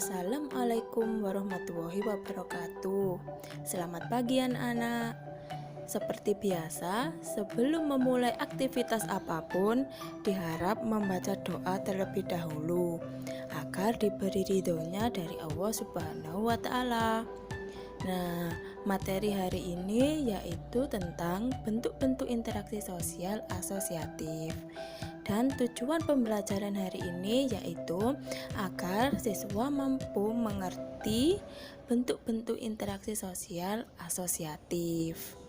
Assalamualaikum warahmatullahi wabarakatuh. Selamat pagi anak-anak. Seperti biasa, sebelum memulai aktivitas apapun, diharap membaca doa terlebih dahulu agar diberi ridhonya dari Allah Subhanahu wa Ta'ala. Nah, materi hari ini yaitu tentang bentuk-bentuk interaksi sosial asosiatif. Dan tujuan pembelajaran hari ini yaitu agar siswa mampu mengerti bentuk-bentuk interaksi sosial asosiatif.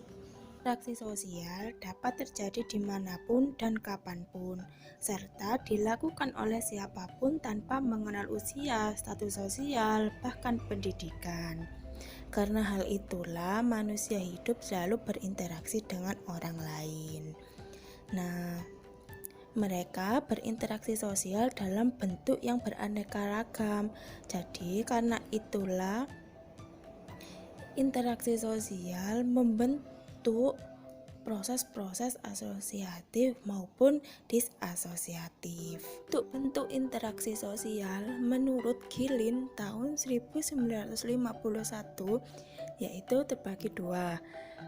Interaksi sosial dapat terjadi dimanapun dan kapanpun, serta dilakukan oleh siapapun tanpa mengenal usia, status sosial, bahkan pendidikan. Karena hal itulah manusia hidup selalu berinteraksi dengan orang lain. Nah, mereka berinteraksi sosial dalam bentuk yang beraneka ragam. Jadi karena itulah interaksi sosial membentuk proses-proses asosiatif maupun disasosiatif. Bentuk interaksi sosial menurut Gilin tahun 1951 yaitu terbagi dua.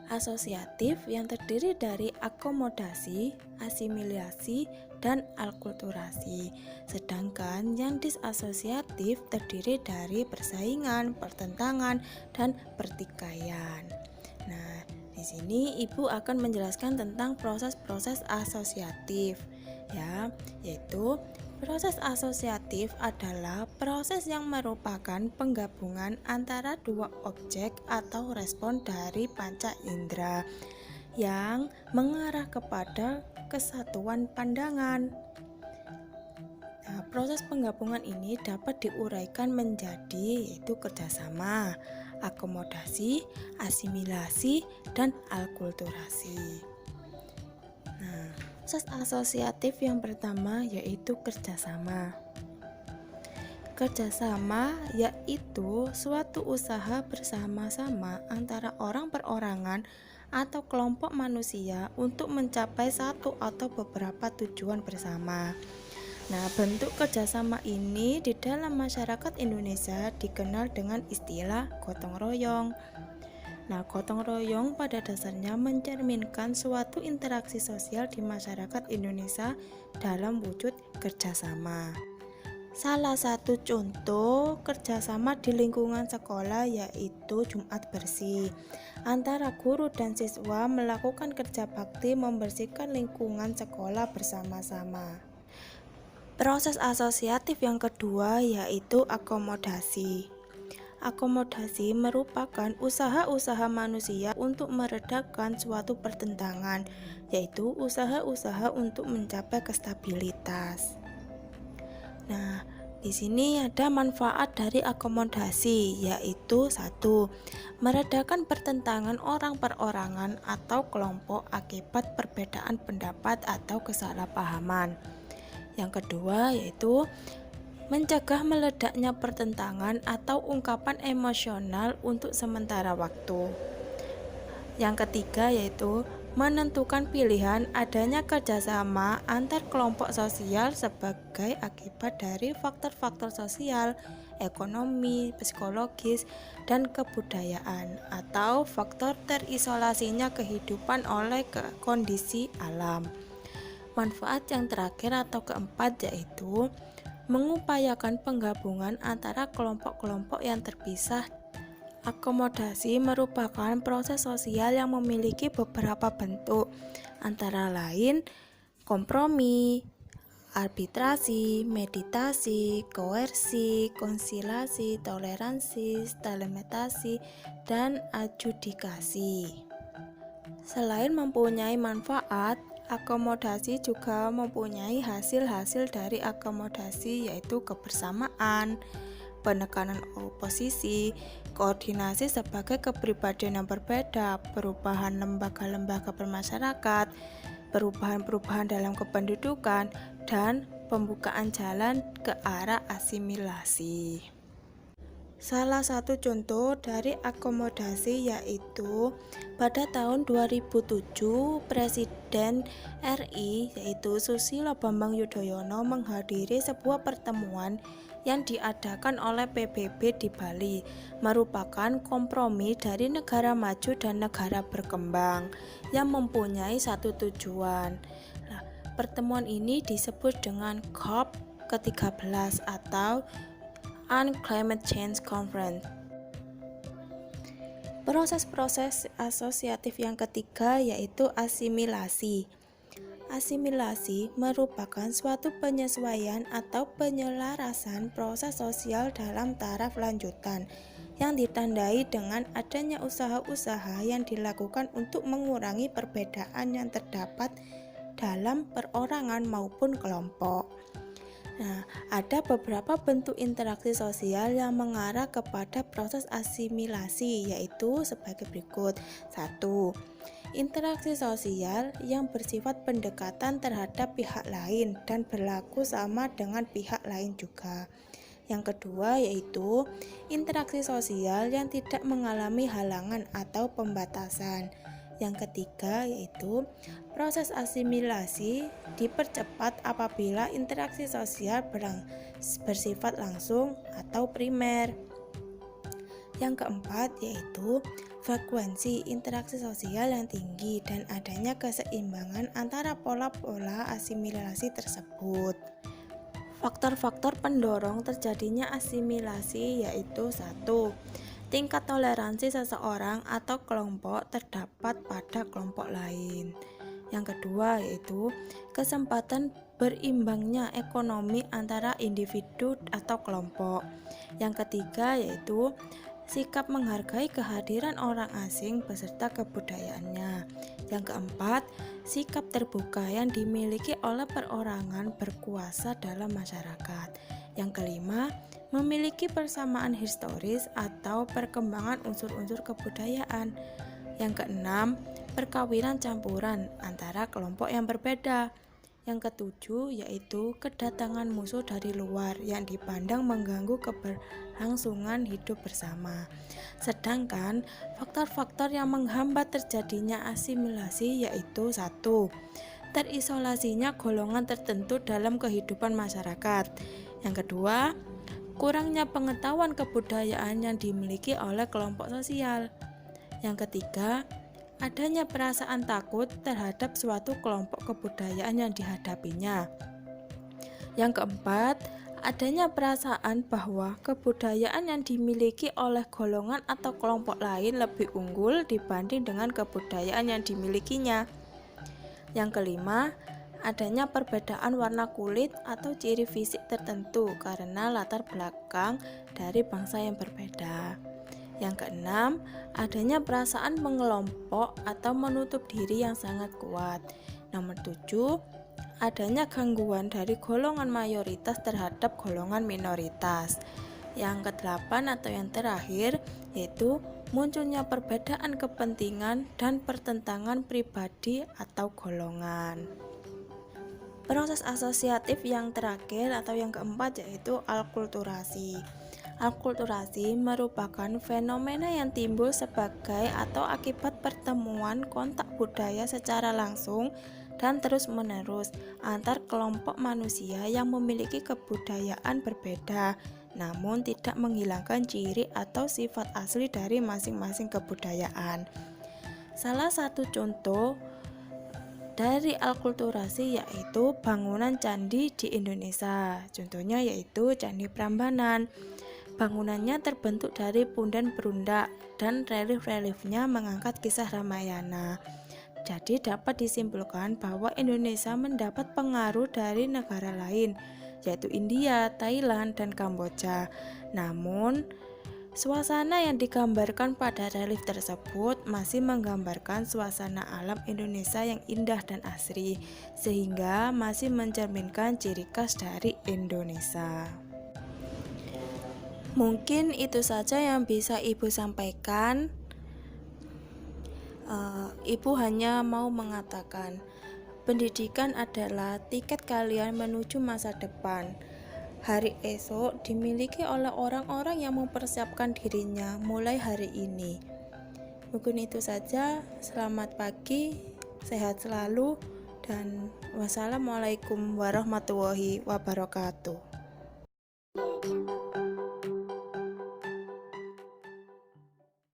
Asosiatif yang terdiri dari akomodasi, asimilasi, dan alkulturasi. Sedangkan yang disasosiatif terdiri dari persaingan, pertentangan, dan pertikaian. Nah, di sini Ibu akan menjelaskan tentang proses-proses asosiatif ya, yaitu proses asosiatif adalah proses yang merupakan penggabungan antara dua objek atau respon dari panca indera yang mengarah kepada kesatuan pandangan. Nah, proses penggabungan ini dapat diuraikan menjadi yaitu kerjasama, akomodasi, asimilasi, dan alkulturasi. Nah, proses asosiatif yang pertama yaitu kerjasama. Kerjasama yaitu suatu usaha bersama-sama antara orang perorangan atau kelompok manusia untuk mencapai satu atau beberapa tujuan bersama. Nah, bentuk kerjasama ini di dalam masyarakat Indonesia dikenal dengan istilah gotong royong. Nah, gotong royong pada dasarnya mencerminkan suatu interaksi sosial di masyarakat Indonesia dalam wujud kerjasama. Salah satu contoh kerjasama di lingkungan sekolah yaitu Jumat Bersih. Antara guru dan siswa melakukan kerja bakti membersihkan lingkungan sekolah bersama-sama. Proses asosiatif yang kedua yaitu akomodasi. Akomodasi merupakan usaha-usaha manusia untuk meredakan suatu pertentangan, yaitu usaha-usaha untuk mencapai kestabilitas. Nah, di sini ada manfaat dari akomodasi, yaitu 1. Meredakan pertentangan orang perorangan atau kelompok akibat perbedaan pendapat atau kesalahpahaman. Yang kedua yaitu mencegah meledaknya pertentangan atau ungkapan emosional untuk sementara waktu. Yang ketiga yaitu menentukan pilihan adanya kerjasama antar kelompok sosial sebagai akibat dari faktor-faktor sosial, ekonomi, psikologis, dan kebudayaan atau faktor terisolasinya kehidupan oleh kondisi alam. Manfaat yang terakhir atau keempat yaitu mengupayakan penggabungan antara kelompok-kelompok yang terpisah. Akomodasi merupakan proses sosial yang memiliki beberapa bentuk, antara lain kompromi, arbitrasi, meditasi, koersi, konsilasi, toleransi, stelementasi, dan adjudikasi. Selain mempunyai manfaat, akomodasi juga mempunyai hasil-hasil dari akomodasi yaitu kebersamaan, penekanan oposisi, koordinasi sebagai kepribadian yang berbeda, perubahan lembaga-lembaga bermasyarakat, perubahan-perubahan dalam kependudukan, dan pembukaan jalan ke arah asimilasi. Salah satu contoh dari akomodasi yaitu pada tahun 2007 Presiden RI yaitu Susilo Bambang Yudhoyono menghadiri sebuah pertemuan yang diadakan oleh PBB di Bali merupakan kompromi dari negara maju dan negara berkembang yang mempunyai satu tujuan. Nah, pertemuan ini disebut dengan COP ke-13 atau Climate Change Conference. Proses-proses asosiatif yang ketiga yaitu asimilasi. Asimilasi merupakan suatu penyesuaian atau penyelarasan proses sosial dalam taraf lanjutan yang ditandai dengan adanya usaha-usaha yang dilakukan untuk mengurangi perbedaan yang terdapat dalam perorangan maupun kelompok. Nah, ada beberapa bentuk interaksi sosial yang mengarah kepada proses asimilasi, yaitu sebagai berikut. 1. Interaksi sosial yang bersifat pendekatan terhadap pihak lain dan berlaku sama dengan pihak lain juga. Yang kedua yaitu interaksi sosial yang tidak mengalami halangan atau pembatasan. Yang ketiga yaitu proses asimilasi dipercepat apabila interaksi sosial bersifat langsung atau primer. Yang keempat yaitu frekuensi interaksi sosial yang tinggi dan adanya keseimbangan antara pola-pola asimilasi tersebut. Faktor-faktor pendorong terjadinya asimilasi yaitu 1. Tingkat toleransi seseorang atau kelompok terdapat pada kelompok lain. Yang kedua yaitu kesempatan berimbangnya ekonomi antara individu atau kelompok. Yang ketiga yaitu sikap menghargai kehadiran orang asing beserta kebudayaannya. Yang keempat, sikap terbuka yang dimiliki oleh perorangan berkuasa dalam masyarakat. Yang kelima, memiliki persamaan historis atau perkembangan unsur-unsur kebudayaan. Yang keenam, perkawinan campuran antara kelompok yang berbeda. Yang ketujuh yaitu kedatangan musuh dari luar yang dipandang mengganggu keberlangsungan hidup bersama. Sedangkan faktor-faktor yang menghambat terjadinya asimilasi yaitu 1. Terisolasinya golongan tertentu dalam kehidupan masyarakat. Yang kedua, kurangnya pengetahuan kebudayaan yang dimiliki oleh kelompok sosial. Yang ketiga, adanya perasaan takut terhadap suatu kelompok kebudayaan yang dihadapinya. Yang keempat, adanya perasaan bahwa kebudayaan yang dimiliki oleh golongan atau kelompok lain lebih unggul dibanding dengan kebudayaan yang dimilikinya. Yang kelima, adanya perbedaan warna kulit atau ciri fisik tertentu karena latar belakang dari bangsa yang berbeda. Yang keenam, adanya perasaan mengelompok atau menutup diri yang sangat kuat. Nomor 7, adanya gangguan dari golongan mayoritas terhadap golongan minoritas. Yang kedelapan atau yang terakhir yaitu munculnya perbedaan kepentingan dan pertentangan pribadi atau golongan. Proses asosiatif yang terakhir atau yang keempat yaitu alkulturasi. Alkulturasi merupakan fenomena yang timbul sebagai atau akibat pertemuan kontak budaya secara langsung dan terus-menerus antar kelompok manusia yang memiliki kebudayaan berbeda, namun tidak menghilangkan ciri atau sifat asli dari masing-masing kebudayaan. Salah satu contoh dari alkulturasi yaitu bangunan candi di Indonesia. Contohnya yaitu Candi Prambanan. Bangunannya terbentuk dari punden berundak dan relief-reliefnya mengangkat kisah Ramayana. Jadi dapat disimpulkan bahwa Indonesia mendapat pengaruh dari negara lain, yaitu India, Thailand, dan Kamboja. Namun, suasana yang digambarkan pada relief tersebut masih menggambarkan suasana alam Indonesia yang indah dan asri, sehingga masih mencerminkan ciri khas dari Indonesia. Mungkin itu saja yang bisa Ibu sampaikan. Ibu hanya mau mengatakan, pendidikan adalah tiket kalian menuju masa depan. Hari esok dimiliki oleh orang-orang yang mempersiapkan dirinya mulai hari ini. Mungkin itu saja. Selamat pagi, sehat selalu, dan wassalamualaikum warahmatullahi wabarakatuh.